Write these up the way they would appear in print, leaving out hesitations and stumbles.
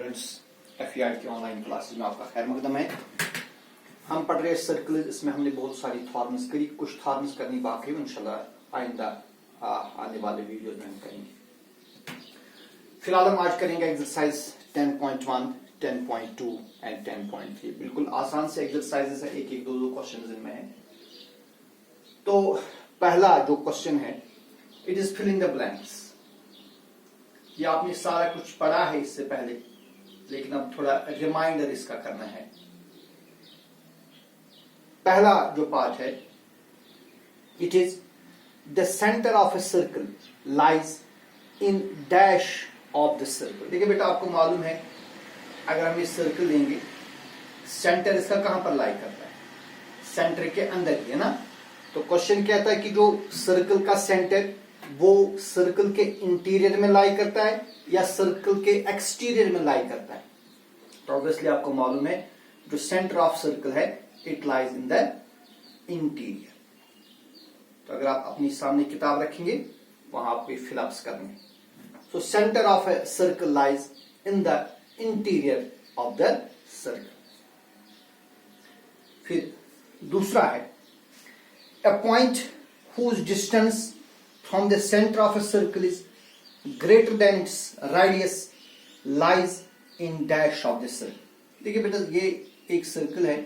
Students, FEI की online classes में आपका खैर मकदम है। हम पढ़ रहे सर्कल, इसमें हमने बहुत सारी फॉर्म्स करी, कुछ फॉर्म्स करनी बाकी है, इंशाल्लाह आइंदा आने वाले वीडियो में हम करेंगे। फिलहाल हम आज करेंगे एक्सरसाइज 10.1, 10.2 एंड 10.3। बिल्कुल आसान से एक्सरसाइजेस है, एक एक दो दो क्वेश्चन इनमें है। तो पहला जो क्वेश्चन है, it is filling the blanks. ये आपने सारा कुछ पढ़ा है इससे पहले, लेकिन अब थोड़ा रिमाइंडर इसका करना है। पहला जो पार्ट है, it is the centre of a circle lies in dash of the circle. देखिए बेटा, आपको मालूम है अगर हम ये सर्कल देंगे, सेंटर इसका कहां पर लाई करता है? सेंटर के अंदर ही है ना। तो क्वेश्चन कहता है कि जो सर्कल का सेंटर वो सर्कल के इंटीरियर में लाई करता है या सर्कल के एक्सटीरियर में लाई करता है। तो ऑब्वियसली आपको मालूम है जो सेंटर ऑफ सर्कल है, it lies in the interior. तो अगर आप अपनी सामने किताब रखेंगे, वहां आपको फिलअप्स करने। So centre of a circle lies in the interior of the circle. फिर दूसरा है, a point whose distance from the center of a circle is greater than its radius lies in dash of the circle। देखिए बेटा, ये एक circle है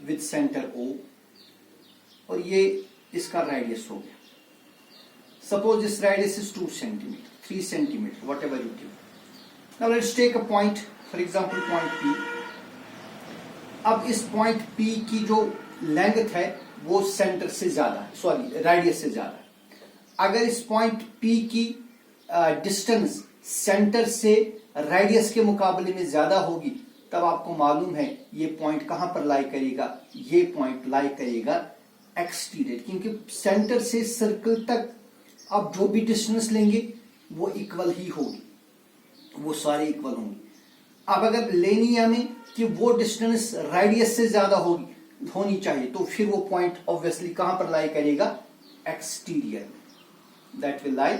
with center O और ये इसका रेडियस हो गया। Suppose this radius is 2 centimeter, 3 centimeter, whatever you give. Now let's take a point, for example point P। अब इस पॉइंट P की जो लेंथ है वो सेंटर से ज्यादा है, सॉरी रेडियस से ज्यादा है। अगर इस पॉइंट P की डिस्टेंस सेंटर से रेडियस के मुकाबले में ज्यादा होगी, तब आपको मालूम है ये पॉइंट कहां पर लाई करेगा? ये पॉइंट लाई करेगा एक्सटीरियर, क्योंकि सेंटर से सर्कल तक आप जो भी डिस्टेंस लेंगे वो इक्वल ही होगी, वो सारे इक्वल होंगे। अब अगर लेनी है हमें कि वो डिस्टेंस रेडियस से ज्यादा होनी चाहिए, तो फिर वो पॉइंट ऑब्वियसली कहां पर लाई करेगा? Exterior. That will lie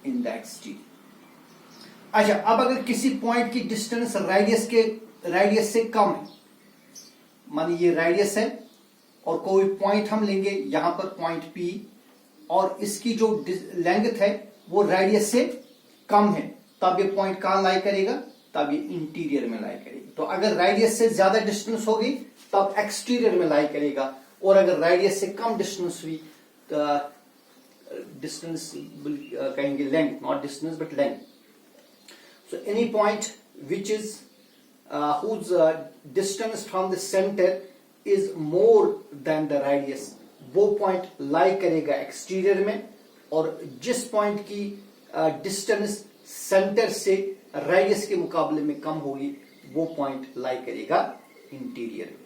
in the exterior. अच्छा, अब अगर किसी पॉइंट की डिस्टेंस रेडियस से कम है, मानिए ये रेडियस है और कोई पॉइंट हम लेंगे यहां पर पॉइंट P, और इसकी जो लेंथ है वो रेडियस से कम है, तब ये पॉइंट कहां लाई करेगा? तब ये इंटीरियर में लाई करेगी। तो अगर रेडियस से ज्यादा डिस्टेंस होगी तब एक्सटीरियर में लाई करेगा, और अगर रेडियस से कम डिस्टेंस हुई, डिस्टेंस कहेंगे length, not distance but length. So any point which is whose distance from the center is more than the radius, वो पॉइंट लाई करेगा एक्सटीरियर में, और जिस पॉइंट की डिस्टेंस सेंटर से रेडियस के मुकाबले में कम होगी वो पॉइंट लाई करेगा इंटीरियर में।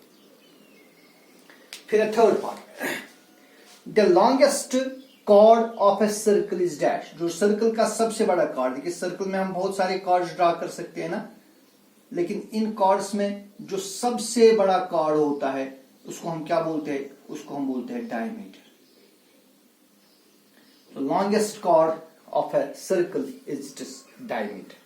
फिर third part, the longest chord of a circle is dash. जो सर्कल का सबसे बड़ा कॉर्ड, देखिए सर्कल में हम बहुत सारे कॉर्ड्स ड्रा कर सकते हैं ना, लेकिन इन कॉर्ड्स में जो सबसे बड़ा कॉर्ड होता है उसको हम क्या बोलते हैं? उसको हम बोलते हैं डायमीटर। तो longest chord of a circle is diameter.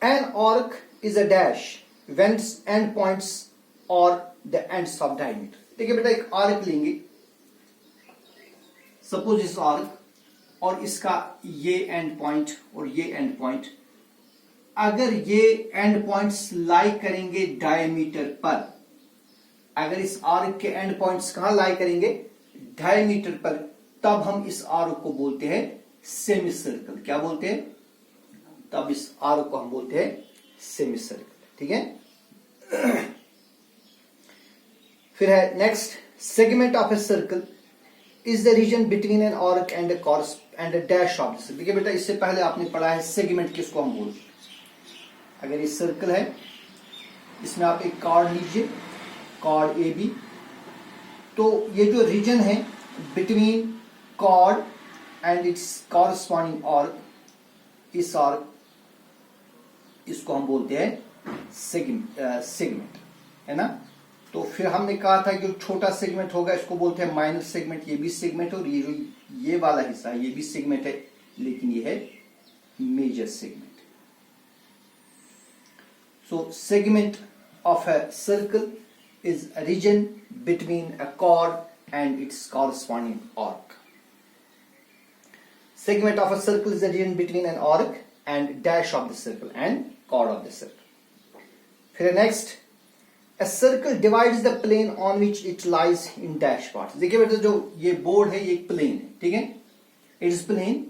An arc is a dash when its end points are the ends of diameter। देखिए बेटा, एक आर्क लेंगे, सपोज इस आर्क और इसका ये एंड पॉइंट और ये एंड पॉइंट, अगर ये एंड पॉइंट्स लाई करेंगे डायमीटर पर, अगर इस आर्क के एंड पॉइंट्स कहां लाई करेंगे? डायमीटर पर, तब हम इस आर्क को बोलते हैं सेमी सर्कल। क्या बोलते हैं? तब इस आर्क को हम बोलते हैं सेमी सर्कल। ठीक है। फिर है next, segment of a circle is the region between an arc and A dash of the circle. देखिए बेटा, इससे पहले आपने पढ़ा है सेगमेंट किसको हम बोलते हैं। अगर ये सर्कल है, इसमें आप एक कॉर्ड लीजिए, कॉर्ड AB, तो ये जो रीजन है between chord and its corresponding arc, इस आर्क, इसको हम बोलते हैं सेगमेंट, है ना। तो फिर हमने कहा था कि जो छोटा सेगमेंट होगा इसको बोलते हैं माइनर सेगमेंट। ये भी सेगमेंट, और ये जो ये वाला हिस्सा है ये भी सेगमेंट है, लेकिन ये है major segment. So segment of a circle is a region between a chord and its corresponding arc. Segment of a circle is a region between an arc and dash of the circle and chord of the circle. फिर next, a circle divides the plane on which it lies in dash parts. देखिए बेटा जो ये board है ये एक plane है, ठीक है, इट इज प्लेन।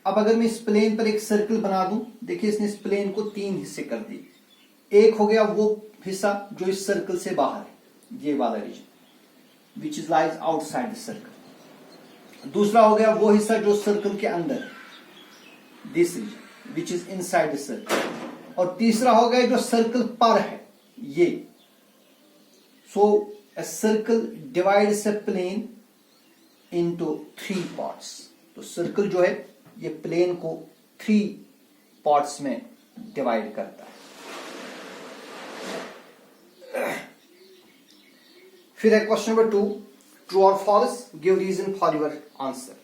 अब अगर मैं इस प्लेन पर एक सर्कल बना दूं, देखिए इसने इस प्लेन को 3 हिस्से कर दिए। एक हो गया वो हिस्सा जो इस सर्कल से बाहर है, ये वाला region which is lies outside the circle. दूसरा हो गया वो हिस्सा जो सर्कल के अंदर है, this region which is inside the circle. और तीसरा हो गया जो सर्कल पर है, ये। So a circle divides a plane into 3 parts. तो सर्कल जो है ये प्लेन को 3 पार्ट्स में डिवाइड करता है। फिर है क्वेश्चन नंबर 2, ट्रू और false, give reason for your answer.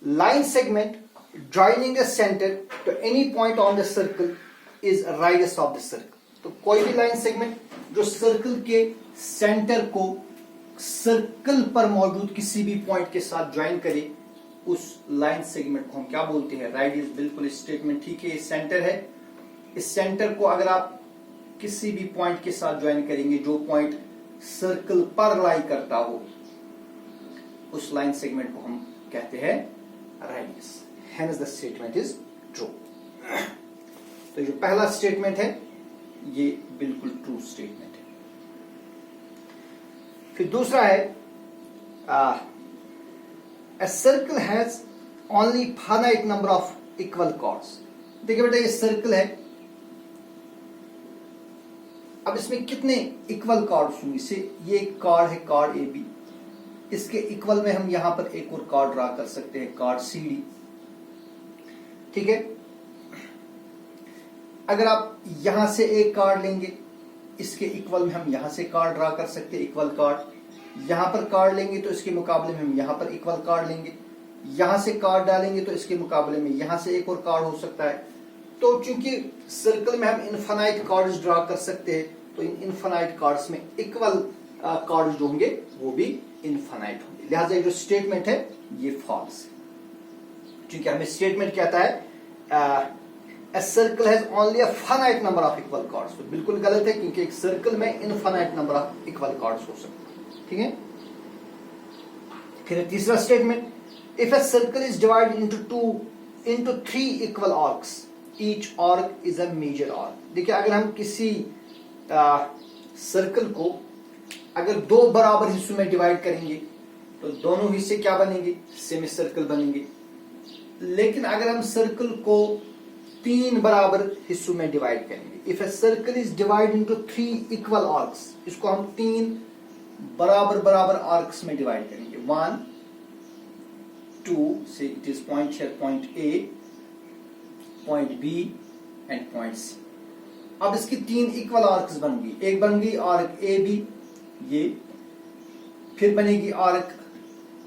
Line segment joining the centre to any point on the circle is radius of the circle. तो कोई भी लाइन सेगमेंट जो सर्कल के सेंटर को सर्कल पर मौजूद किसी भी पॉइंट के साथ ज्वाइन करे, उस लाइन सेगमेंट को हम क्या बोलते हैं? राडियस। बिल्कुल स्टेटमेंट ठीक है। सेंटर है, इस सेंटर को अगर आप किसी भी पॉइंट के साथ ज्वाइन करेंगे जो पॉइंट सर्कल पर लाई करता हो, उस लाइन सेगमेंट को हम कहते हैं radius. Hence the statement is true. तो जो पहला स्टेटमेंट है ये बिल्कुल ट्रू स्टेटमेंट है। फिर दूसरा है a circle has only finite number of equal chords। देखिए बेटा ये सर्कल है, अब इसमें कितने इक्वल कॉर्ड्स होंगे? से ये एक कॉर्ड है, कॉर्ड ए बी, इसके इक्वल में हम यहां पर एक और कॉर्ड ड्रा कर सकते हैं, कॉर्ड सी डी, ठीक है। अगर आप यहां से एक कार्ड लेंगे, इसके इक्वल में हम यहां से कार्ड ड्रा कर सकते हैं, इक्वल कार्ड। यहां पर कार्ड लेंगे तो इसके मुकाबले में हम यहां पर इक्वल कार्ड लेंगे। यहां से कार्ड डालेंगे तो इसके मुकाबले में यहां से एक और कार्ड हो सकता है। तो चूंकि सर्कल में हम इनफाइनाइट कार्ड्स ड्रा कर सकते हैं, तो इन इनफाइनाइट कार्ड्स में इक्वल कार्ड्स जो होंगे वो भी इनफाइनाइट होंगे। लिहाजा ये जो स्टेटमेंट है ये फॉल्स है, क्योंकि हमें स्टेटमेंट कहता है a circle has only a finite number of equal chords। तो बिल्कुल गलत है, क्योंकि एक सर्कल में infinite number of equal chords हो सकते हैं, ठीक है। फिर तीसरा statement, if a circle is divided into 3 equal arcs, each arc is a major arc। देखिए अगर हम किसी सर्कल को अगर 2 बराबर हिस्सों में डिवाइड करेंगे तो दोनों हिस्से क्या बनेंगे? सेमी सर्कल बनेंगे। लेकिन अगर हम सर्कल को 3 बराबर हिस्सों में डिवाइड करेंगे, if a circle is divide into 3 equal arcs, इसको हम 3 बराबर बराबर आर्क्स में डिवाइड करेंगे, 1 2 से इट इज पॉइंट है, point A, point B and point C. अब इसकी 3 इक्वल आर्क्स बन गई। एक बन गई आर्क ए बी, ये, फिर बनेगी आर्क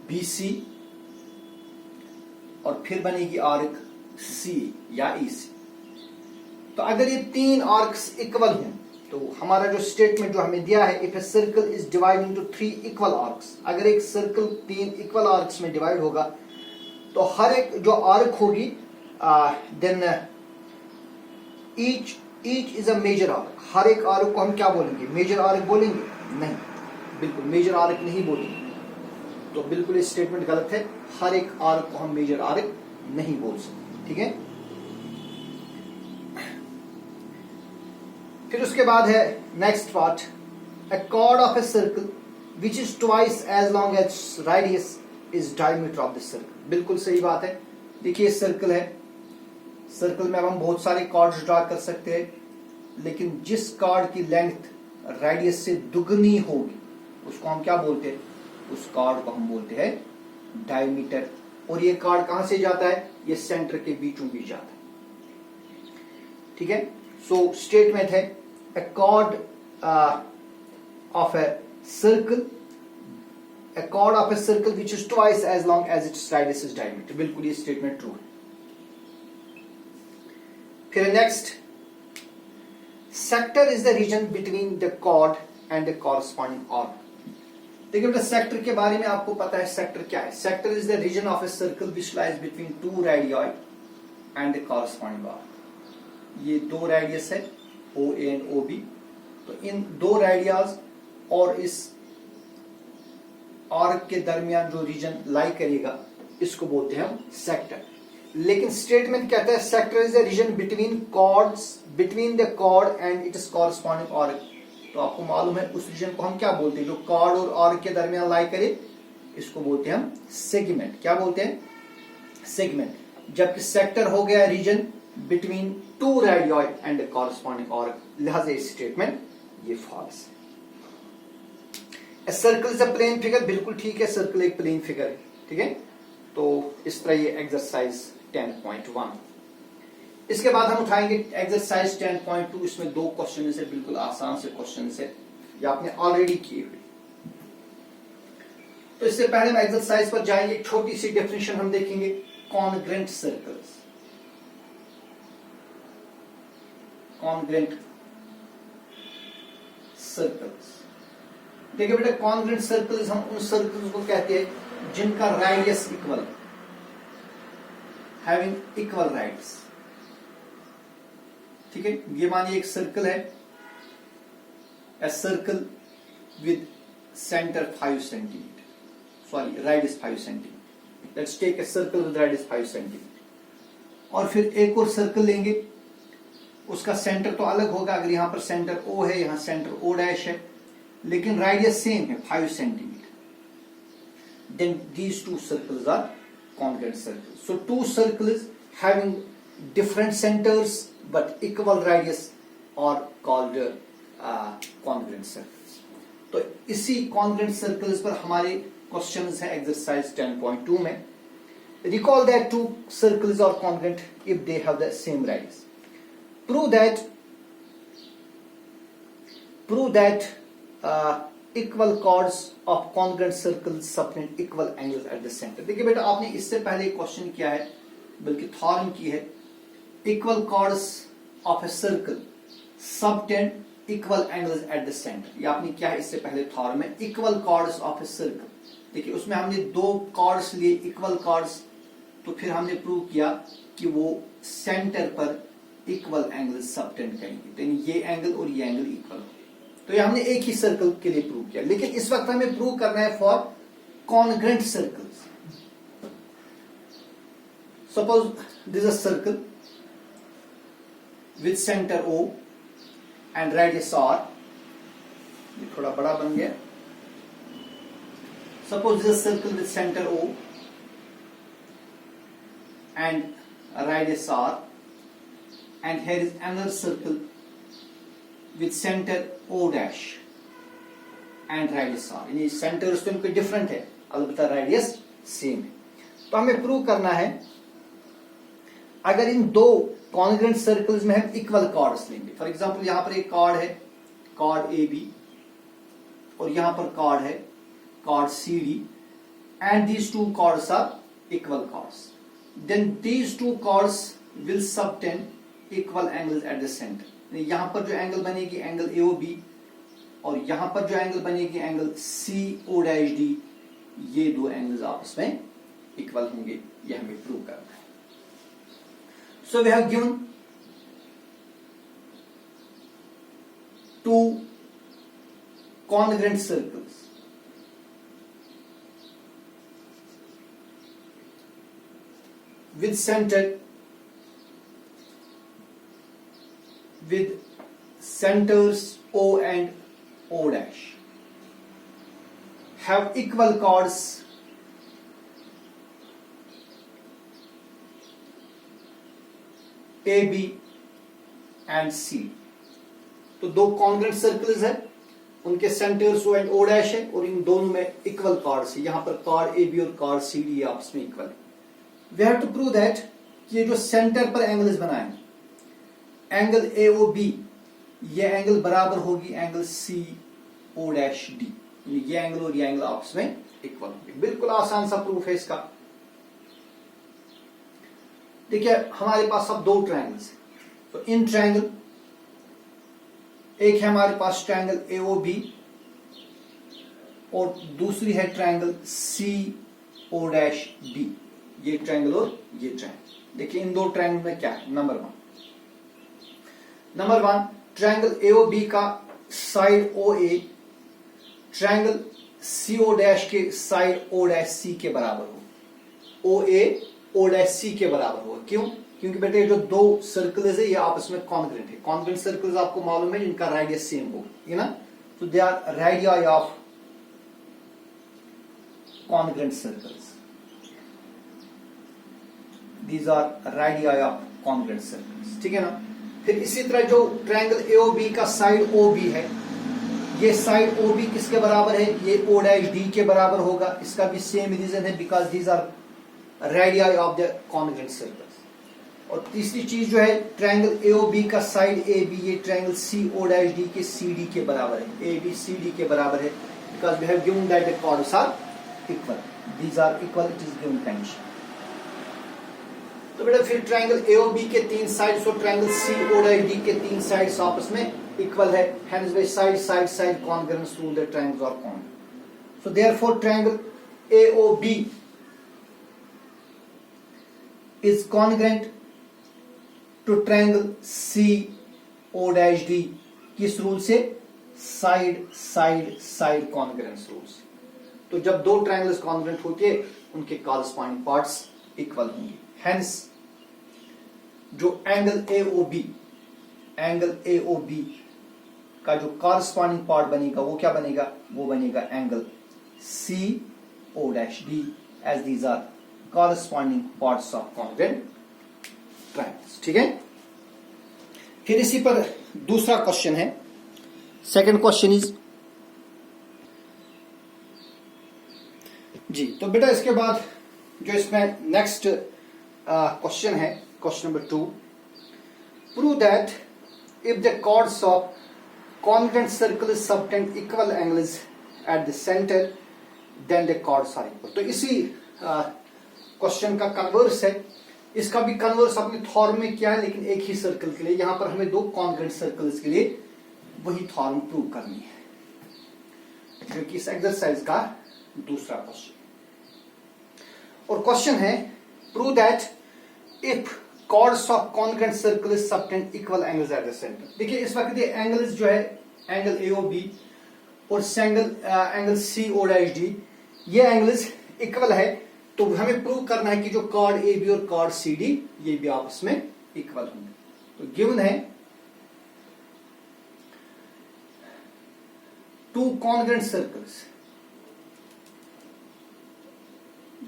बी सी, और फिर बनेगी आर्क सी या ई सी। तो अगर ये 3 आर्क्स इक्वल हों तो हमारा जो स्टेटमेंट जो हमें दिया है, if a circle is divide into 3 equal arcs, अगर एक सर्कल 3 इक्वल आर्क्स में डिवाइड होगा तो हर एक जो आर्क होगी then each is a major arc. हर एक आर्क को हम क्या बोलेंगे? मेजर आर्क बोलेंगे? नहीं, बिल्कुल मेजर आर्क नहीं बोलेंगे। तो बिल्कुल ये स्टेटमेंट गलत है, हर एक आर्क को हम मेजर आर्क नहीं बोल सकते, ठीक है। फिर उसके बाद है next part, a chord of a circle which is twice as long as radius is diameter of the circle। बिल्कुल सही बात है। देखिए सर्कल है, सर्कल में अब हम बहुत सारे कॉर्ड्स ड्रा कर सकते हैं, लेकिन जिस कॉर्ड की लेंथ रेडियस से दुगनी होगी उसको हम क्या बोलते हैं? उस कॉर्ड को हम बोलते हैं डायमीटर। और ये कॉर्ड कहां से जाता है? ये सेंटर के बीचों बीच जाता है, ठीक है। सो स्टेटमेंट है a chord of a circle which is twice as long as its radius is diameter। बिल्कुल ये स्टेटमेंट ट्रू है। फिर next, sector is the region between the chord and the corresponding arc. देखिए बेटा sector के बारे में आपको पता है, सेक्टर क्या है? Sector is the region of a circle which lies between two radii and the corresponding arc. ये दो रेडियस है ओ ए एंड ओ बी, तो इन दो रेडियास और इस आर्क के दरमियान जो रीजन लाई करेगा इसको बोलते हैं हम सेक्टर। लेकिन स्टेटमेंट कहता है sector is the region between chords, between the chord and its corresponding arc. तो आपको मालूम है उस रीजन को हम क्या बोलते हैं, जो कॉर्ड और आर्क के दरमियान लाई करे, इसको बोलते हैं हम सेगमेंट। क्या बोलते हैं? सेगमेंट। जबकि सेक्टर हो गया region between two radii and the corresponding arc, लिहाजा इस स्टेटमेंट ये फॉल्स है। Circle is a plane figure, बिल्कुल ठीक है, सर्कल एक प्लेन फिगर है, ठीक है। तो इस तरह ये एक्सरसाइज 10.1। इसके बाद हम उठाएंगे एक्सरसाइज 10.2। इसमें दो क्वेश्चन है, बिल्कुल आसान से क्वेश्चन है, ये आपने ऑलरेडी किए हुए। तो इससे पहले हम एक्सरसाइज पर जाएंगे, एक छोटी सी डेफिनेशन हम देखेंगे, कॉन्ग्रेंट सर्कल्स। कॉन्ग्रेंट सर्कल्स, देखिए बेटा कॉन्ग्रेंट सर्कल्स हम उन सर्कल्स को कहते हैं जिनका radius equal, having equal radius, ठीक है। ये मानिए एक सर्कल है, a circle with centre 5 centimetre, sorry radius 5 centimetre. Let's take a circle with radius 5 centimetre. और फिर एक और सर्कल लेंगे, उसका सेंटर तो अलग होगा, अगर यहां पर सेंटर ओ है, यहां सेंटर ओ डैश है, लेकिन रेडियस सेम है 5 centimetre. Then these two circles are congruent circles. So two circles having different centers but equal radius are called congruent circles. तो इसी congruent circles पर हमारे questions हैं exercise 10.2 में। Recall that two circles are congruent if they have the same radius. Prove that equal chords of congruent circles subtend equal angles at the centre. देखिए बेटा आपने इससे पहले एक क्वेश्चन किया है, बल्कि थॉरम की है, equal chords of a circle subtend equal angles at the centre. ये आपने क्या है इससे पहले थॉरम में, equal chords of a circle. देखिए उसमें हमने दो कॉर्ड्स लिए, इक्वल कॉर्ड्स, तो फिर हमने प्रूव किया कि वो सेंटर पर इक्वल एंगल्स सबटेंड करेंगे, तो ये एंगल और ये एंगल इक्वल। तो ये हमने एक ही सर्कल के लिए प्रूव किया, लेकिन इस वक्त हमें प्रूव करना है for congruent circles. Suppose this a circle with centre O and radius R, ये थोड़ा बड़ा बन गया। Suppose this a circle with centre O and radius R, and here is another circle with center O dash and radius R। यानी centres तो इनके different है, अलबत्ता रेडियस सेम है। तो हमें प्रूव करना है अगर इन दो कॉन्ग्रेंट सर्कल्स में हम इक्वल कॉर्ड्स लेंगे। फॉर एग्जांपल यहां पर एक कॉर्ड है, कॉर्ड ए बी, और यहां पर कॉर्ड है, chord C D, and these two chords are equal chords, then these two chords will subtend equal angles at the centre. यहां पर जो एंगल बनेगी एंगल ए ओ बी, और यहां पर जो एंगल बनेगी angle C O dash D, ये दो एंगल्स आपस में इक्वल होंगे, ये हमें प्रूव करना है। So we have given two congruent circles with centers O and O dash have equal chords A, B and C। तो दो कॉन्ग्रेंट सर्कल्स है, उनके centres O and O dash है, और इन दोनों में इक्वल कॉर्ड्स है। यहां पर कॉर्ड ए बी और कॉर्ड सी डी आपस में इक्वल है। We have to prove that कि ये जो सेंटर पर एंगल्स बनाए, एंगल ए ओ बी, ये एंगल बराबर होगी angle C O dash D, ये एंगल और ये एंगल आपस में इक्वल होंगे। बिल्कुल आसान सा प्रूफ है इसका। देखिए हमारे पास अब दो ट्रायंगल्स हैं, तो इन ट्रायंगल एक है हमारे पास ट्रायंगल AOB और दूसरी है ट्रायंगल CO'B। ये ट्रायंगल और ये ट्रायंगल। देखिए इन दो ट्रायंगल में क्या है। नंबर वन ट्रायंगल AOB का साइड OA ट्रायंगल CO' के साइड O'C के बराबर हो। OA O'C के बराबर होगा। क्यों? क्योंकि बेटे जो दो सर्कल्स है ये आपस में कॉन्ग्रेंट है। कॉन्ग्रेंट सर्कल्स आपको मालूम है इनका रेडियस सेम होगा, ना। तो they are radii of congruent circles. These are radii of congruent circles, ठीक है ना। फिर इसी तरह जो ट्रायंगल AOB का साइड OB है, ये साइड OB किसके बराबर है? ये O'D के बराबर होगा। इसका भी सेम रीजन है because these are radii of the congruent circles. और तीसरी चीज जो है ट्रायंगल AOB का साइड AB ये ट्रायंगल CO'D के CD के बराबर है। ABCD के बराबर है because we have given that the chords are equal. These are equal, it is given condition. तो बेटा फिर ट्रायंगल AOB के तीन साइड्स और ट्रायंगल CO'D के तीन साइड्स आपस में इक्वल है। Hence by side congruence rule the triangles are congruent. So therefore triangle AOB is congruent to triangle CO'D। किस रूल से? साइड कॉन्ग्रुएंस रूल से। तो जब दो ट्रायंगल्स कॉन्ग्रुएंट होते हैं उनके कॉरस्पॉन्डिंग पार्ट्स इक्वल होंगे। हेंस जो एंगल AOB का जो कॉरस्पॉन्डिंग पार्ट बनेगा वो क्या बनेगा? वो बनेगा angle CO'D as these are corresponding parts of congruent triangles। ठीक है। फिर इसी पर दूसरा क्वेश्चन है। सेकंड क्वेश्चन इज जी। तो बेटा इसके बाद जो इसमें नेक्स्ट क्वेश्चन है, question number 2, prove that if the chords of congruent circle subtend equal angles at the center then the chords are equal। तो इसी क्वेश्चन का कन्वर्स है। इसका भी कन्वर्स अपने थॉर्म में क्या है, लेकिन एक ही सर्कल के लिए। यहां पर हमें दो कॉन्ग्रुएंट सर्कल्स के लिए वही थॉर्म प्रूव करनी है, जो कि इस एक्सरसाइज का दूसरा क्वेश्चन। और क्वेश्चन है prove that if chords of congruent circle subtend equal angles at the center। देखिए इस वक्त ये एंगल्स जो है एंगल AOB और एंगल CO'D ये एंगल्स इक्वल है। तो हमें प्रूव करना है कि जो कॉर्ड AB और कॉर्ड CD ये भी आपस में इक्वल होंगे। तो गिवन है two congruent circles.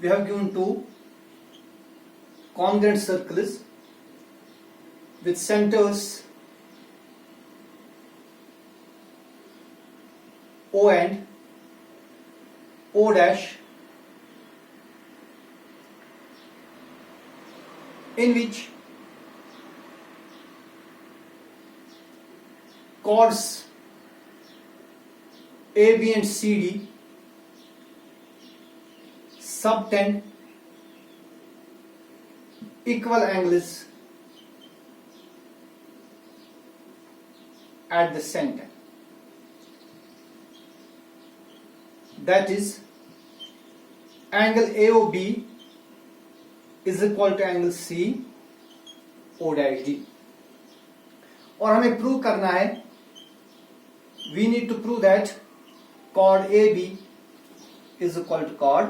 We have given two congruent circles with centers O and O dash in which chords AB and CD subtend equal angles at the center। That is angle AOB is equal to angle CO'D। और हमें prove करना है, we need to prove that chord AB is equal to chord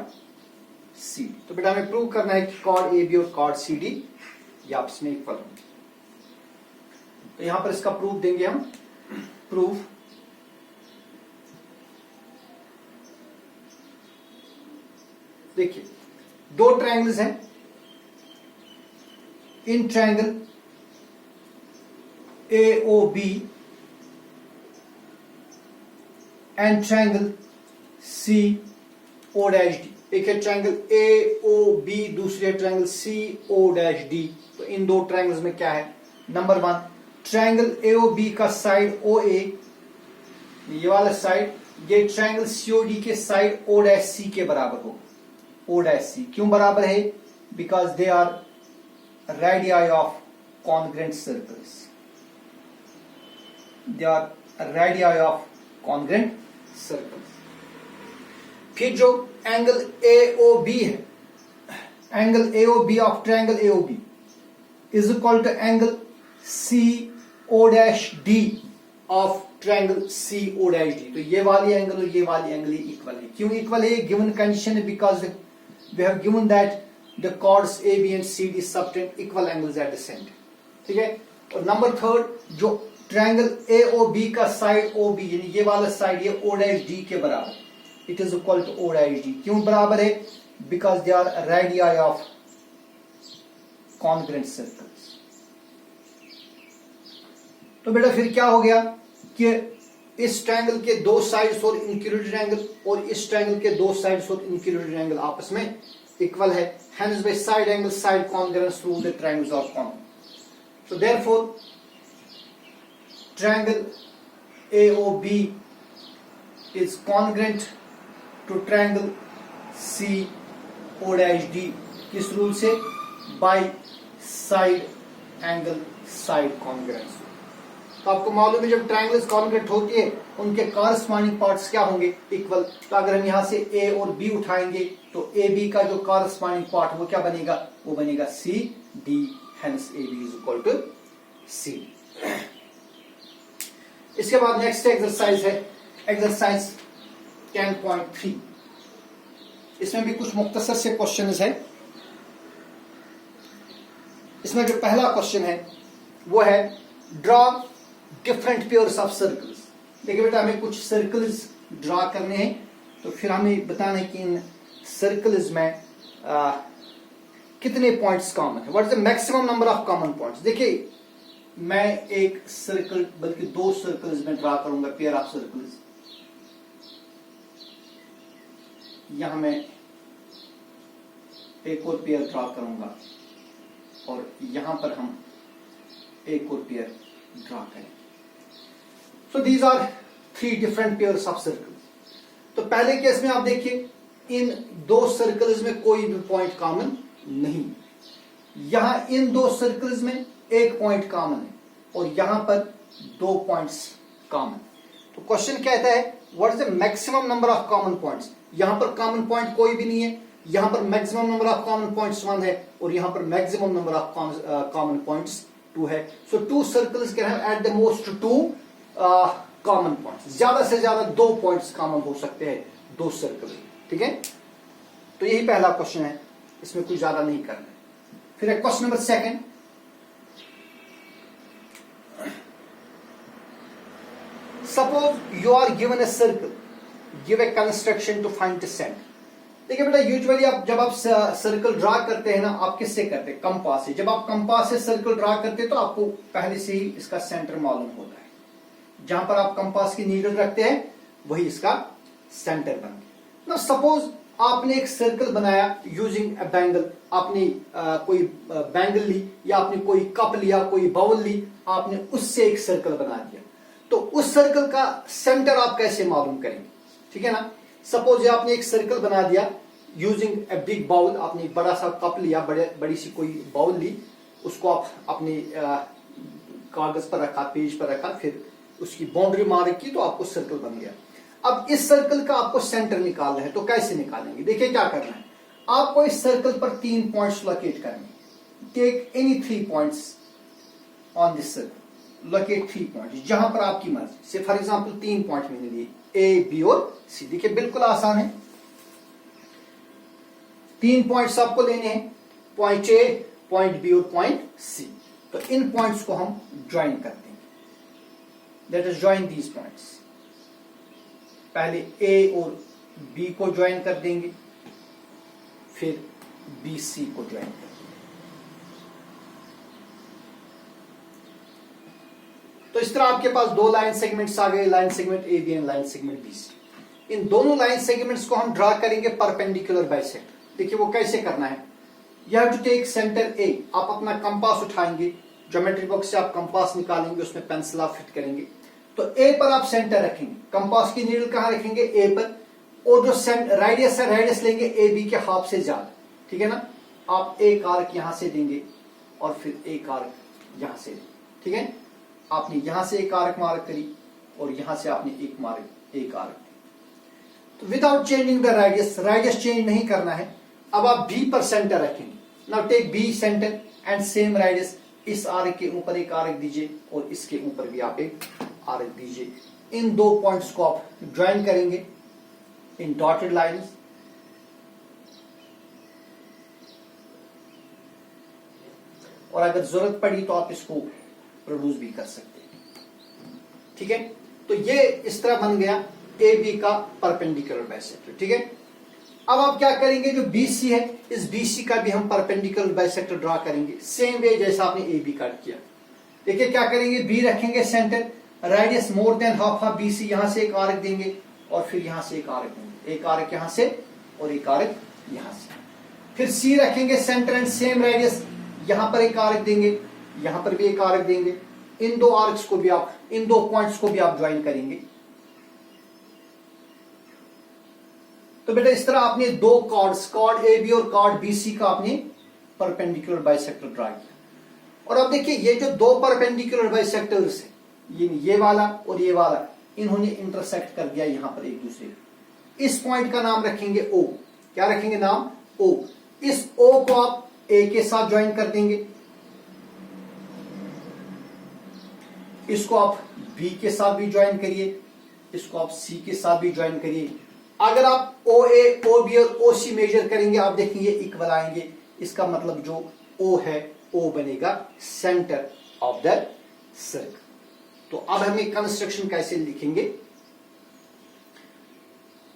CD। तो बेटा हमें prove करना है कि chord AB और chord CD ये आपस में इक्वल होंगे। तो यहां पर इसका प्रूफ देंगे हम। प्रूफ देखिए दो ट्रायंगल्स हैं। In triangle AOB and triangle CO'D। एक है ट्रायंगल AOB, दूसरी है ट्रायंगल CO'D। तो इन दो ट्रायंगल्स में क्या है? नंबर 1 ट्रायंगल AOB का साइड OA, ये वाला साइड, ये ट्रायंगल COD के साइड O'C के बराबर हो। O'c क्यों बराबर है? Because they are radii of congruent circles. They are radii of congruent circles. फिर जो एंगल AOB है, angle AOB of triangle AOB is equal to angle CO'D of triangle CO'D. तो ये वाली एंगल और ये वाली एंगल इक्वल है. क्यों इक्वल है? गिवन कंडीशन है because we have given that the chords AB and CD subtend equal angles at the centre. ठीक है. और नंबर थर्ड, जो ट्रायंगल AOB का साइड OB यानी ये वाला साइड ये O'D के बराबर, it is equal to O'D. क्यों बराबर है? Because they are radii of congruent circles. तो बेटा फिर क्या हो गया कि इस ट्रायंगल के दो साइड्स और इंक्लूडेड एंगल और इस ट्रायंगल के दो साइड्स और इंक्लूडेड एंगल आपस में इक्वल है. Hence by side angle side congruence rule the triangles are congruent. So therefore triangle AOB is congruent to triangle CO'D. किस रूल से? by side angle side congruence. तो आपको मालूम है जब ट्रायंगल्स कॉन्ग्रुएंट होती है उनके कॉरस्पॉन्डिंग पार्ट्स क्या होंगे? इक्वल. तो अगर हम यहां से A और B उठाएंगे तो AB का जो कॉरस्पॉन्डिंग पार्ट वो क्या बनेगा? वो बनेगा CD. Hence AB is equal to C. इसके बाद नेक्स्ट एक्सरसाइज है एक्सरसाइज 10.3. इसमें भी कुछ मुख्तसर से क्वेश्चंस है. इसमें जो पहला क्वेश्चन है वो है draw different pairs of circles. देखिए बेटा हमें कुछ सर्कल्स ड्रॉ करने हैं तो फिर हमें बताना है कि इन सर्कल्स में कितने पॉइंट्स कॉमन है. What is the maximum number of common points. देखिए मैं एक सर्कल बल्कि दो सर्कल्स में ड्रॉ करूंगा, पेयर ऑफ सर्कल्स. यहां मैं एक और पेयर ड्रॉ करूंगा और यहां पर हम एक और पेयर ड्रॉ करें. So these are three different pairs of circles. तो पहले केस में आप देखिए इन दो सर्कल्स में कोई भी पॉइंट कॉमन नहीं. यहां इन दो सर्कल्स में एक पॉइंट कॉमन है और यहां पर दो पॉइंट्स कॉमन. तो क्वेश्चन कहता है what is the maximum number of common points. यहां पर कॉमन पॉइंट कोई भी नहीं है, यहां पर maximum number of common points 1 है और यहां पर maximum number of common points 2 है. So two circles can have at the most 2 common points. ज्यादा से ज्यादा 2 पॉइंट्स कॉमन हो सकते हैं दो सर्कल. ठीक है. तो यही पहला क्वेश्चन है, इसमें कुछ ज्यादा नहीं करना है. फिर है question number 2. Suppose you are given a circle, give a construction to find the centre. देखिए बेटा यूजुअली आप जब आप सर्कल ड्रा करते हैं ना, आप किससे करते हैं? कंपास से. जब आप कंपास से सर्कल ड्रा करते हैं तो आपको पहले से ही इसका सेंटर मालूम होता है. जहां पर आप कंपास की नीडल रखते हैं वही इसका सेंटर बन गया. नाउ सपोज आपने एक सर्कल बनाया यूजिंग अ बैंगल. आपने कोई बैंगल ली या आपने कोई कप लिया, कोई बाउल ली, आपने उससे एक सर्कल बना दिया. तो उस सर्कल का सेंटर आप कैसे मालूम करेंगे? ठीक है ना. सपोज आपने एक सर्कल बना दिया यूजिंग ए बिग बाउल. आपने एक बड़ा सा कप लिया, बड़ी सी कोई बाउल ली, उसको आप अपने कागज पर रखा, पेज पर रखा, फिर उसकी बाउंड्री मार की तो आपको सर्कल बन गया. अब इस सर्कल का आपको सेंटर निकालना है. तो कैसे निकालेंगे? देखिए क्या करना है. आपको इस सर्कल पर 3 पॉइंट्स लोकेट करने. Take any 3 points on this circle. Locate 3 points जहां पर आपकी मर्जी से. फॉर एग्जांपल 3 पॉइंट मैंने लिए A, B और C. देखिए बिल्कुल आसान है. 3 पॉइंट्स आपको लेने हैं, पॉइंट A, पॉइंट B और पॉइंट C. तो इन पॉइंट्स को हम ज्वाइन कर देंगे. Let us join these points. पहले A और B को ज्वाइन कर देंगे, फिर B, C को ज्वाइन कर देंगे. तो इस तरह आपके पास दो लाइन सेगमेंट्स आ गए, line segment A B and line segment B C. इन दोनों लाइन सेगमेंट्स को हम ड्रा करेंगे परपेंडिकुलर बाइसेक्टर. देखिए वो कैसे करना है. You have to take centre A. आप अपना कंपास उठाएंगे, ज्योमेट्री बॉक्स से आप कंपास निकालेंगे, उसमें पेंसिल आप फिट करेंगे. तो ए पर आप सेंटर रखेंगे, कंपास की नीडल कहां रखेंगे? ए पर. और जो रेडियस है, रेडियस लेंगे ए बी के हाफ से ज्यादा. ठीक है ना. आप एक आर्क यहां से देंगे और फिर एक आर्क यहां से, ठीक है। आपने यहां से एक आर्क मार्क करी और यहां से आपने एक आर्क दी। तो without changing the radius change नहीं करना है। अब आप बी पर सेंटर रखेंगे। Now take B centre and same radius, इस आर्क के ऊपर एक आर्क दीजिए और इसके ऊपर भी आप एक आर्क दीजिए। इन दो पॉइंट्स को आप ज्वाइन करेंगे इन डॉटेड लाइंस। और अगर जरूरत पड़ी तो आप इसको प्रोड्यूस भी कर सकते हैं, ठीक है। तो ये इस तरह बन गया ए बी का परपेंडिकुलर बाइसेक्टर, ठीक है। अब आप क्या करेंगे, जो BC है इस BC का भी हम परपेंडिकुलर बाइसेक्टर ड्रा करेंगे सेम वे जैसा आपने AB कट किया। देखिए क्या करेंगे, B रखेंगे centre, radius more than half of BC, यहां से एक आर्क देंगे और फिर यहां से एक आर्क देंगे, एक आर्क यहां से और एक आर्क यहां से। फिर C रखेंगे सेंटर एंड सेम रेडियस, यहां पर एक आर्क देंगे, यहां पर भी एक आर्क देंगे। इन दो आर्क्स को भी आप, इन दो पॉइंट्स को भी आप ज्वाइन करेंगे। तो बेटा इस तरह आपने दो कॉर्ड AB और कॉर्ड BC का आपने परपेंडिकुलर बाइसेक्टर ड्रा किया। और अब देखिए ये जो दो परपेंडिकुलर बाइसेक्टर्स है, ये वाला और ये वाला, इन्होंने इंटरसेक्ट कर दिया यहां पर एक दूसरे को। इस पॉइंट का नाम रखेंगे O। क्या रखेंगे नाम? O। इस O को आप A के साथ ज्वाइन कर देंगे, इसको आप B के साथ भी ज्वाइन करिए, इसको आप C के साथ भी ज्वाइन करिए। अगर आप OA, OB और OC मेजर करेंगे आप देखेंगे इक्वल आएंगे। इसका मतलब जो O है O बनेगा सेंटर ऑफ द सर्कल। तो अब हमें कंस्ट्रक्शन कैसे लिखेंगे,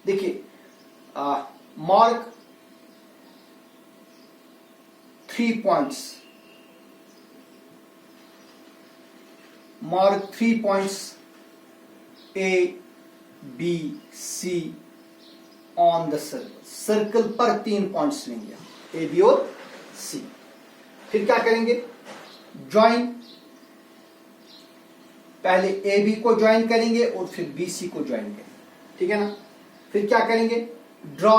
देखिए mark 3 points, mark 3 points A, B, C on the circle. Circle पर 3 पॉइंट्स लेंगे A, B और C। फिर क्या करेंगे, ज्वाइन, पहले AB को ज्वाइन करेंगे और फिर BC को ज्वाइन करेंगे, ठीक है ना। फिर क्या करेंगे, ड्रॉ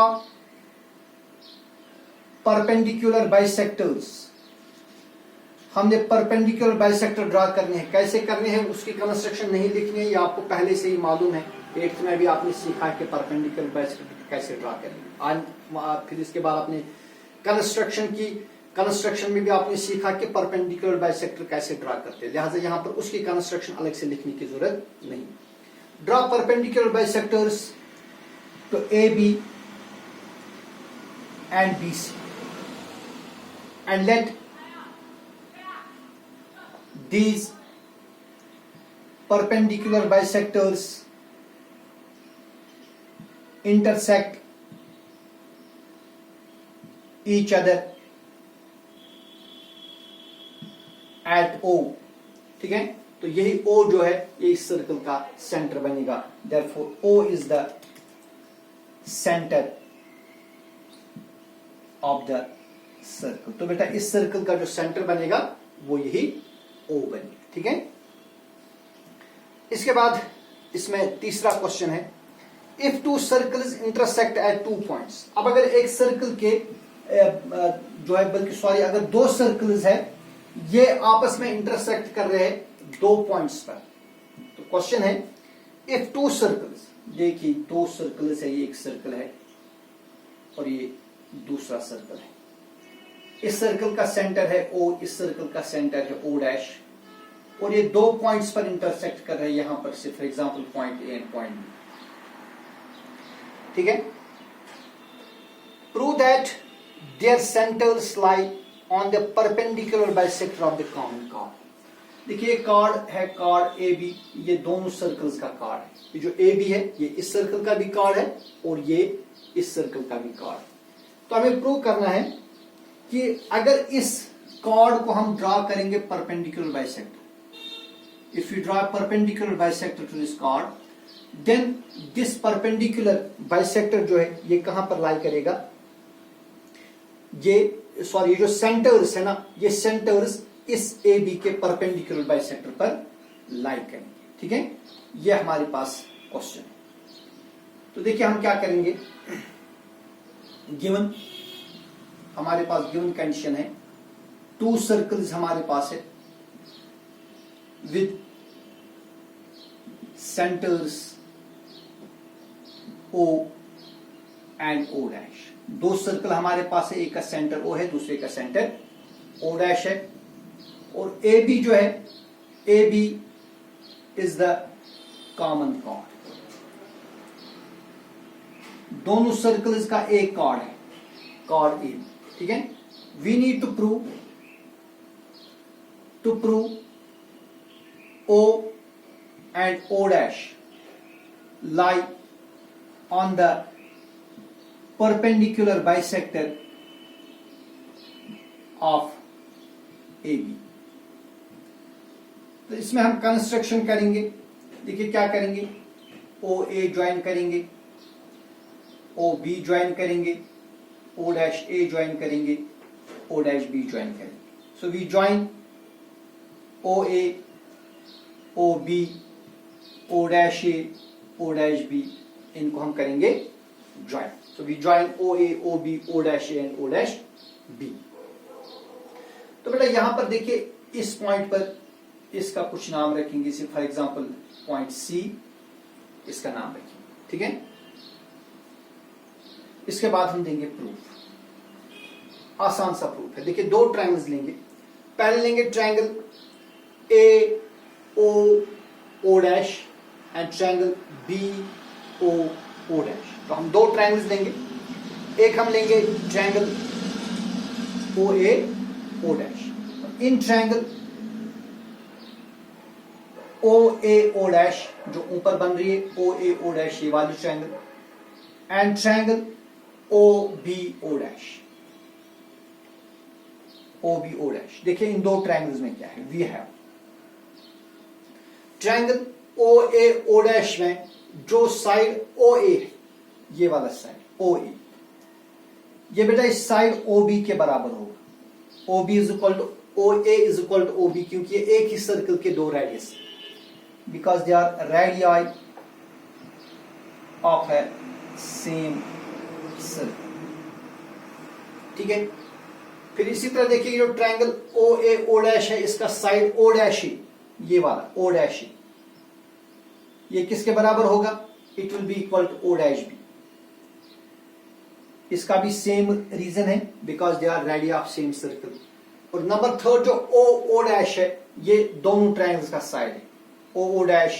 परपेंडिकुलर बाइसेक्टर्स। हमने परपेंडिकुलर बाइसेक्टर ड्रा करने हैं, कैसे करने हैं उसकी कंस्ट्रक्शन नहीं लिखनी है, ये आपको पहले से ही मालूम है। 8th में भी आपने सीखा कि परपेंडिकुलर बाइसेक्टर कैसे ड्रा करेंगे। आज फिर इसके बाद आपने कंस्ट्रक्शन में भी आपने सीखा कि परपेंडिकुलर बाइसेक्टर कैसे ड्रा करते हैं, लिहाजा यहां पर उसकी कंस्ट्रक्शन अलग से लिखने की जरूरत नहीं। ड्रा परपेंडिकुलर बाइसेक्टर्स तो AB and BC and let these perpendicular bisectors intersect each other at O, ठीक है। तो यही O जो है ये इस सर्कल का सेंटर बनेगा। therefore O is the center of the circle। तो बेटा इस सर्कल का जो सेंटर बनेगा वो यही O बनेगा, ठीक है। इसके बाद इसमें तीसरा क्वेश्चन है, if two circles intersect at 2 points. अब अगर एक सर्कल के जो है, बल्कि सॉरी, अगर दो सर्कल्स है ये आपस में इंटरसेक्ट कर रहे हैं 2 पॉइंट्स पर, तो क्वेश्चन है इफ टू सर्कल्स, देखिए 2 सर्कल्स है, ये एक सर्कल है और ये दूसरा सर्कल है। इस सर्कल का सेंटर है O, इस सर्कल का सेंटर है O डैश, और ये 2 पॉइंट्स पर इंटरसेक्ट कर रहे हैं यहां पर से, for example point A and point B, ठीक है। Prove that there centres lie on the perpendicular bisector of the common chord. देखिए कार्ड है, कार्ड AB, ये दोनों सर्कल्स का कार्ड है। ये जो AB है ये इस सर्कल का भी कार्ड है और ये इस सर्कल का भी कार्ड है। तो हमें प्रूव करना है कि अगर इस कॉर्ड को हम ड्रा करेंगे perpendicular bisector, if you draw perpendicular bisector to this chord, then this perpendicular bisector जो है ये कहां पर लाई करेगा, ये सॉरी जो सेंटर्स है ना, ये सेंटर्स इस AB के परपेंडिकुलर बाइसेक्टर पर लाई करेंगे, ठीक है। ये हमारे पास क्वेश्चन है। तो देखिए हम क्या करेंगे, गिवन हमारे पास गिवन कंडीशन है, 2 सर्कल्स हमारे पास है, with centers O and O dash. दो सर्कल हमारे पास है, एक का सेंटर O है, दूसरे का सेंटर O dash है, और AB जो है, AB is the common chord. दोनों सर्कल्स का एक कॉर्ड है, कॉर्ड AB. ठीक है. We need to prove O and O dash lie on the perpendicular bisector of AB. तो इसमें हम कंस्ट्रक्शन करेंगे. देखिए क्या करेंगे, OA ज्वाइन करेंगे, OB ज्वाइन करेंगे, O dash A ज्वाइन करेंगे, O dash B ज्वाइन करेंगे. So we join OA, OB, O dash A, O dash B, इनको हम करेंगे join. So we join OA, OB, O dash A and O dash B. तो बेटा यहां पर देखिए इस पॉइंट पर इसका कुछ नाम रखेंगे, जैसे फॉर एग्जांपल पॉइंट C, इसका नाम रखेंगे. ठीक है. इसके बाद हम देंगे प्रूफ. आसान सा प्रूफ है. देखिए दो ट्रायंगल्स लेंगे. पहले लेंगे triangle A O O dash and triangle B O O dash. तो हम दो ट्रायंगल्स लेंगे. एक हम लेंगे triangle OA O dash. In triangle OA O dash जो ऊपर बन रही है, OA O dash ये वाली triangle, and triangle OB O dash, OB O dash. देखिए इन दो ट्रायंगल्स में क्या है. We have triangle OA O dash में जो साइड OA है, ये वाला साइड OA, ये बेटा इस साइड OB के बराबर होगा. OB is equal to OA is equal to OB, क्योंकि ये एक ही सर्कल के दो radius, because they are radii of a same circle. ठीक है. फिर इसी तरह देखिए जो ट्रायंगल OA O dash है, इसका साइड O dash है, ये वाला O dash है, ये किसके बराबर होगा? It will be equal to O dash B. इसका भी सेम रीजन है, because they are radii of same circle. और नंबर थर्ड जो O dash है, ये दोनों ट्रायंगल्स का साइड है. O dash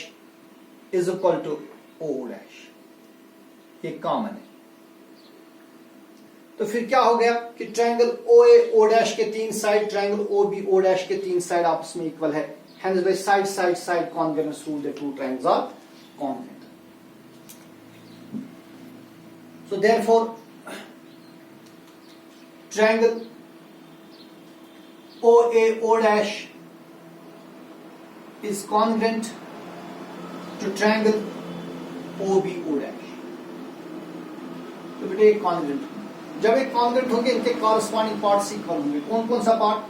is equal to O dash, ये कॉमन है. तो फिर क्या हो गया कि ट्रायंगल OA O dash के तीन side triangle OB O dash के तीन साइड आपस में इक्वल है. Hence by side congruence rule the two triangles are congruent. So therefore triangle OA O dash is congruent to triangle OB O dash. तो बेटे एक कॉन्ग्रेंट, जब एक कॉन्ग्रेंट होंगे इनके कॉरस्पॉन्डिंग पार्ट्स इक्वल होंगे. कौन कौन सा पार्ट?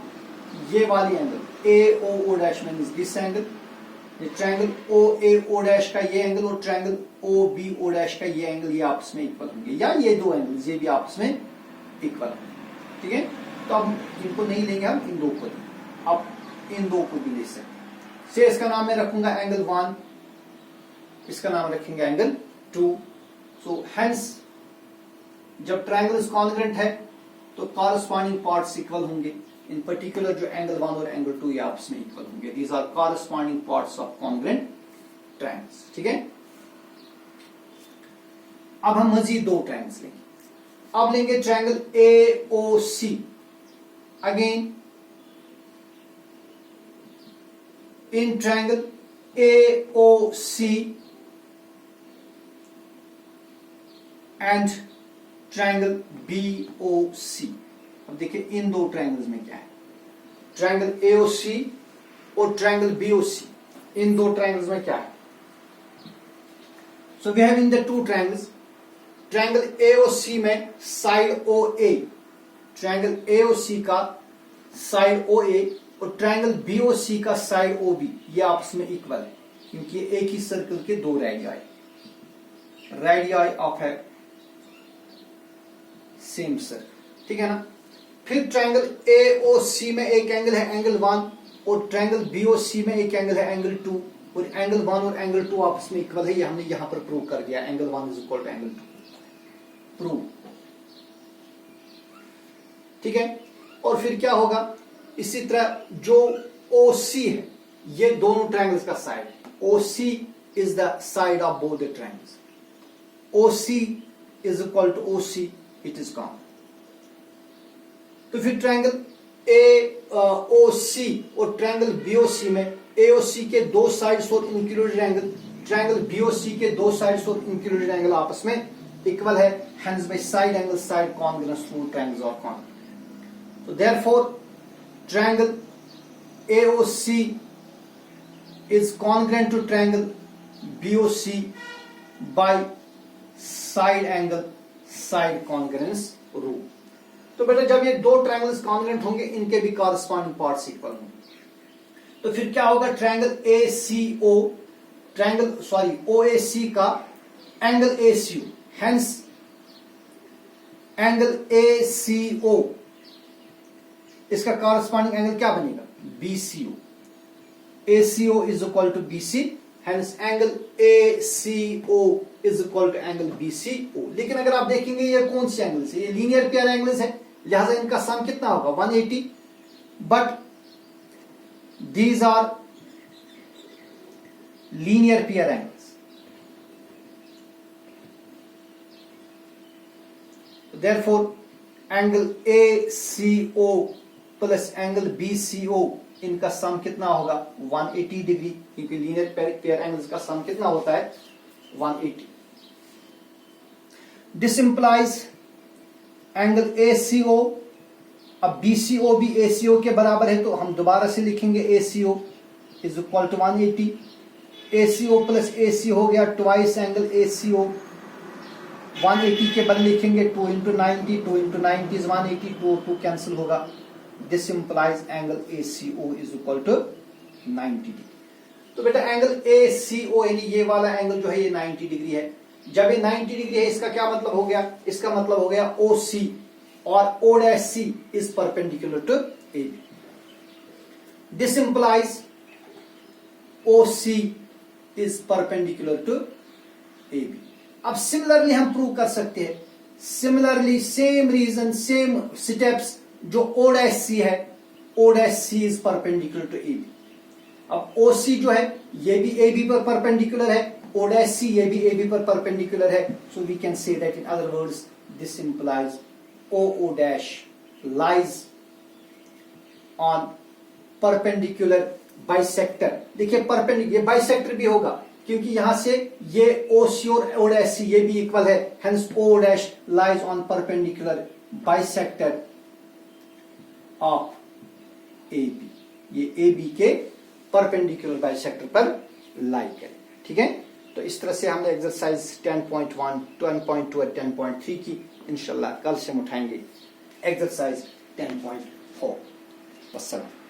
ये वाली angle AO O dash means this angle, ये ट्रायंगल OA O dash का ये एंगल और ट्रायंगल OB O dash का ये एंगल, ये आपस में इक्वल होंगे. या ये दो एंगल्स ये भी आपस में इक्वल होंगे. ठीक है. तो अब इनको नहीं लेंगे, हम इन दो को लेंगे. अब इन दो को भी ले सकते हैं. से इसका नाम मैं रखूंगा एंगल 1, इसका नाम रखेंगे एंगल 2. सो हेंस जब ट्रायंगल कॉन्ग्रुएंट है तो कॉरस्पॉन्डिंग पार्ट्स इक्वल होंगे. इन पर्टिकुलर जो एंगल 1 और एंगल 2 ये आपस में इक्वल होंगे. These are corresponding parts of congruent triangles. ठीक है. अब हम मजीद दो ट्रायंगल्स लेंगे. अब लेंगे triangle AOC. Again in triangle AOC and triangle BOC. अब देखिए इन दो ट्रायंगल्स में क्या है. ट्रायंगल AOC और ट्रायंगल BOC, इन दो ट्रायंगल्स में क्या है? So we have in the two triangles. Triangle AOC में साइड OA, ट्रायंगल AOC का साइड OA और ट्रायंगल BOC का साइड OB, ये आपस में इक्वल है, क्योंकि एक ही सर्कल के दो रेडियाई, रेडियाई ऑफ है सेम सर्कल. ठीक है ना. फिर ट्रायंगल AOC में एक एंगल है एंगल 1, और ट्रायंगल बीओसी में एक एंगल है एंगल 2 और एंगल 1 और एंगल 2 आपस में इक्वल है, ये हमने यहां पर प्रूव कर दिया, angle 1 is equal to angle 2 prove. ठीक है, और फिर क्या होगा, इसी तरह जो OC है ये दोनों ट्रायंगल्स का साइड है, OC is the side of both the triangles, OC is equal to OC, it is common. तो फिर ट्रायंगल AOC और ट्रायंगल BOC में AOC के दो साइड्स और इंक्लूडेड एंगल ट्रायंगल BOC के दो साइड्स और इंक्लूडेड एंगल आपस में इक्वल है, hence by side angle side congruence rule triangles are congruent. So therefore, triangle AOC is congruent to triangle BOC by side angle side congruence rule. तो बेटा जब ये दो ट्रायंगल्स कॉन्ग्रुएंट होंगे इनके भी कॉरस्पॉन्डिंग पार्ट्स इक्वल होंगे, तो फिर क्या होगा, ट्रायंगल OAC का angle ACO, hence angle ACO इसका कॉरस्पॉन्डिंग एंगल क्या बनेगा, BCO। ACO is equal to BC, hence angle ACO is equal to angle BCO। लेकिन अगर आप देखेंगे ये कौन सी एंगल्स है, ये लीनियर पेयर एंगल्स है, लिहाजा इनका सम कितना होगा 180, but these are linear pair angles, therefore angle ACO plus angle BCO इनका सम कितना होगा 180 डिग्री, क्योंकि लीनियर पेयर एंगल्स का सम कितना होता है 180। दिस इंप्लाइज एंगल ACO, अब BCO भी ACO के बराबर है, तो हम दोबारा से लिखेंगे ACO is equal to 180, ACO plus AC हो गया ट्वाइस एंगल ACO, 180 के बदले लिखेंगे 2 into 90, 2 into 90 is 180, 2 कैंसिल होगा। This implies angle ACO is equal to 90 degree. तो बेटा एंगल ACO यानी ये वाला एंगल जो है ये 90 डिग्री है। जब ये 90 डिग्री है इसका क्या मतलब हो गया, इसका मतलब हो गया OC और OC is perpendicular to AB. This implies OC is perpendicular to AB. अब सिमिलरली हम प्रूव कर सकते हैं, similarly same reason same steps, जो OC है OC is perpendicular to AB। अब OC जो है ये भी AB पर परपेंडिकुलर है, OC ये भी AB पर परपेंडिकुलर है, so we can say that in other words this implies OO dash lies on perpendicular bisector. देखिए परपेंडिकुलर, ये बाइसेक्टर भी होगा क्योंकि यहां से ये OC और OC ये भी इक्वल है, hence O dash lies on perpendicular bisector of AB, ये AB के परपेंडिकुलर बाइसेक्टर पर लाई करें। ठीक है, तो इस तरह से हमने एक्सरसाइज 10.1, 10.2 और 10.3 की। इंशाल्लाह कल से हम उठाएंगे एक्सरसाइज 10.4। वस्सलाम।